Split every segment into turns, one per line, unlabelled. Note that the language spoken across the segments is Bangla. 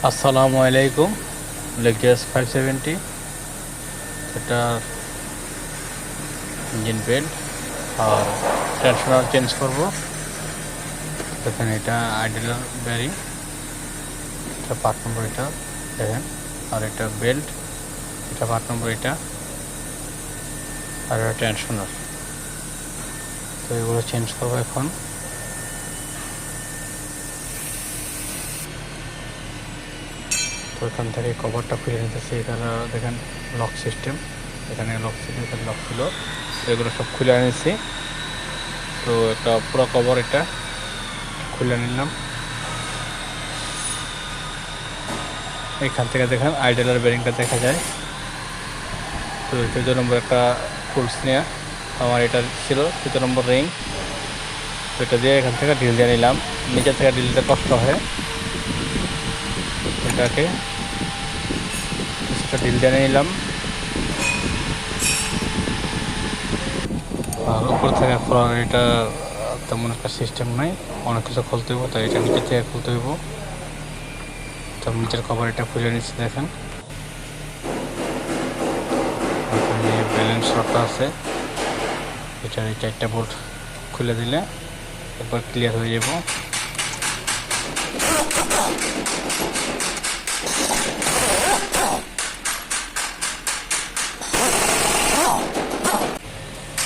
আসসালামু আলাইকুম। Lexus 570 এটা ইঞ্জিন বেল্ট আর ট্রান্সফার চেঞ্জ করব। দেখেন এটা আইডেলার বেয়ারিং, এটা পার্ট নম্বর, এটা দেখেন। আর এটা বেল্ট, এটা পার্ট নম্বর, এটা আর এটা ট্রান্সফার। তো এগুলো চেঞ্জ করবো এখন। তো এখান থেকে কভারটা খুলে নিতেছি। এখানে দেখেন লক সিস্টেম, এখানে লক ছিল, এখানে লক ছিল, এগুলো সব খুলে নিয়েছি। তো একটা পুরো কভার এটা খুলে নিলাম। এখান থেকে দেখেন আইডেলার বেরিংটা দেখা যায়। তো 14 নম্বর একটা ফুলস নিয়ে আমার এটা ছিল 14 নম্বর রিং। তো এটা দিয়ে এখান থেকে ঢিল দিয়ে নিলাম। নিচে থেকে ঢিলটা কষ্ট হয়, এটাকে কিছুটা ঢিল দিয়ে নিলাম। আর উপর থেকে খোলার এটা তেমন একটা সিস্টেম নাই, অনেক কিছু খুলতে হইব, তাই এটা নিচে থেকে খুলতে হইব। তো নিচের কভার এটা খুলে নিচ্ছি। দেখেন এখানে ব্যালেন্স রডটা আছে, এটার এই 4টা বোল্ট খুলে দিলে একবার ক্লিয়ার হয়ে যাব।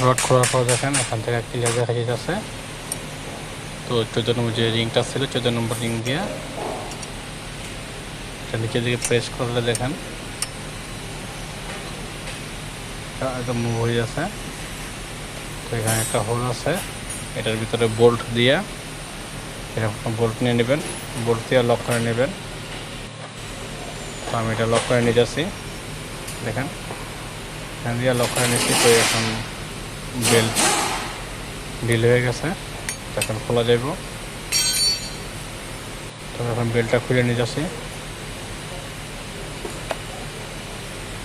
রড খোলার পর দেখেন এখান থেকে ক্লিয়ার দেখা যাচ্ছে। তো 14 নম্বর যে রিংটা ছিল, 14 নম্বর রিং দিয়ে এটা নিচের দিকে প্রেস করলে দেখেন একদম মুভ হয়ে যাচ্ছে। তো এখানে একটা হোল আছে, এটার ভিতরে বোল্ট দিয়ে এরকম বোল্ট নিয়ে নেবেন, বোল্ট দিয়ে লক করে নেবেন। তো আমি এটা লক করে নিয়ে যাচ্ছি। দেখেন এখান দিয়ে লক করে নিচ্ছি। তো এখন বেল্ট ঢিল হয়ে গেছে, এখন খোলা যাইব। তো এখন বেল্টটা খুলে নিয়ে যাচ্ছি।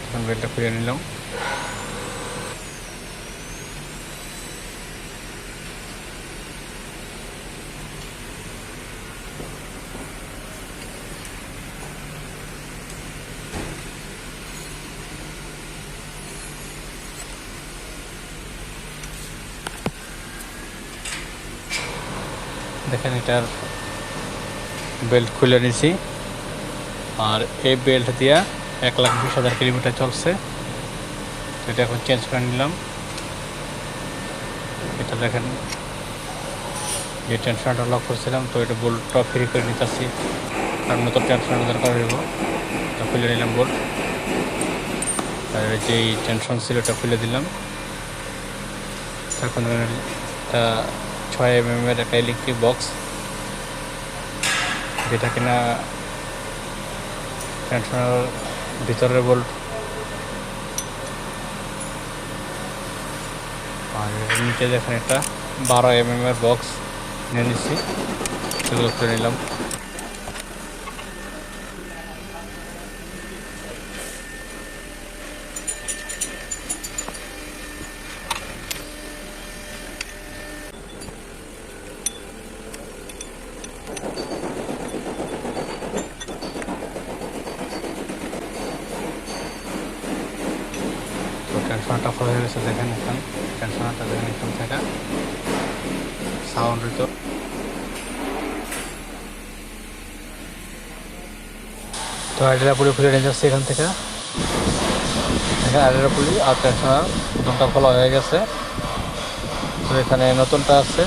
এখন বেল্টটা খুলে নিলাম। দেখেন এটার বেল্ট খুলে নিছি। আর এই বেল্ট দিয়া 1,20,000 কিলোমিটার চলছে। তো এটা এখন চেঞ্জ করে নিলাম। এটা দেখেন যে টেনশনটা লক করছিলাম, তো এটা বোল্টটা ফ্রি করে নিতেছি, কারণ নতুন টেনশন দরকার হইব। তো খুলে নিলাম বোল্ট। আর যে টেনশন ছিল ওটা খুলে দিলাম। এখন একটা 6 mm এর একটা ইলেকট্রিক বক্স, যেটা কিনা টেনশনের ভিতরের বোল্ট। আর নিচে দেখেন একটা 12 mm এর বক্স নিয়ে নিচ্ছি, সেগুলো খুলে নিলাম। ট্রান্সফারটা খোলা হয়ে গেছে। দেখেন এখন ট্রান্সফারটা দেখেন এখান থেকে সাউন্ড হইতো। তো আইডেলা পুলি খুলে নিয়ে যাচ্ছে এখান থেকে। এখানে আইডেলা পুলি আর ট্রান্সফার নতুনটা খোলা হয়ে গেছে। তো এখানে নতুনটা আছে,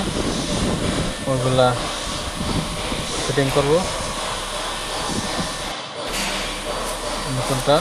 ওইগুলা ফিটিং করব। নতুনটা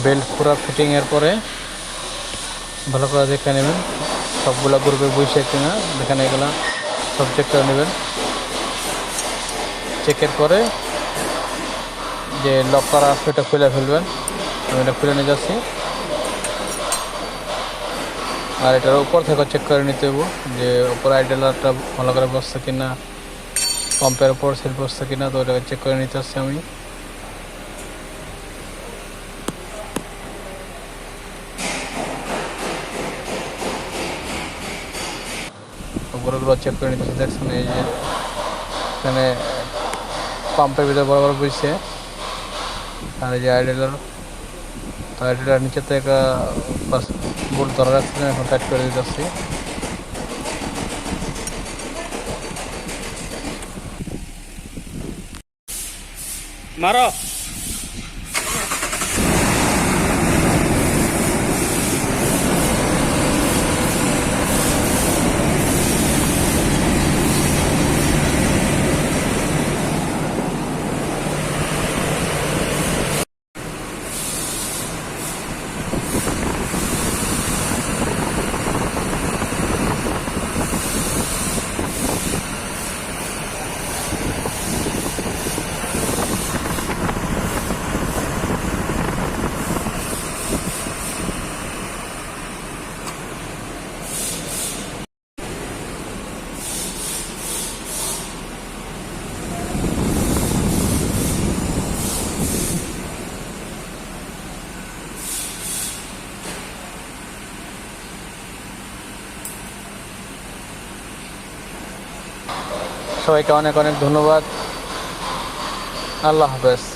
বেল্ট পুরো ফিটিং এর পরে ভালো করে দেখে নেবেন সবগুলা গ্রুপে বসে কিনা, দেখেন এগুলা সব চেক করে নেবেন। চেকের পরে যে লক করা আছে এটা খুলে ফেলবেন। আমি এটা খুলে নিয়ে যাচ্ছি। আর এটার উপর থেকে চেক করে নিতে হবে যে উপর আইডেলারটা ভালো করে বসছে কিনা, পাম্পের উপর সেল বসছে কিনা, তো ওটাকে চেক করে নিতে আসছি আমি। উপরগুলো চেক করে নিতেছি। দেখছেন এই যে এখানে পাম্পের ভিতরে বরাবর বসছে। আর এই যে আইডেলার, তো আইডেলার নিচে থেকে বোল্ট ধরা রাখছে, এখন টাইট করে দিতে আসছি। মারো। সবাইকে অনেক অনেক ধন্যবাদ। আল্লাহ হাফেজ।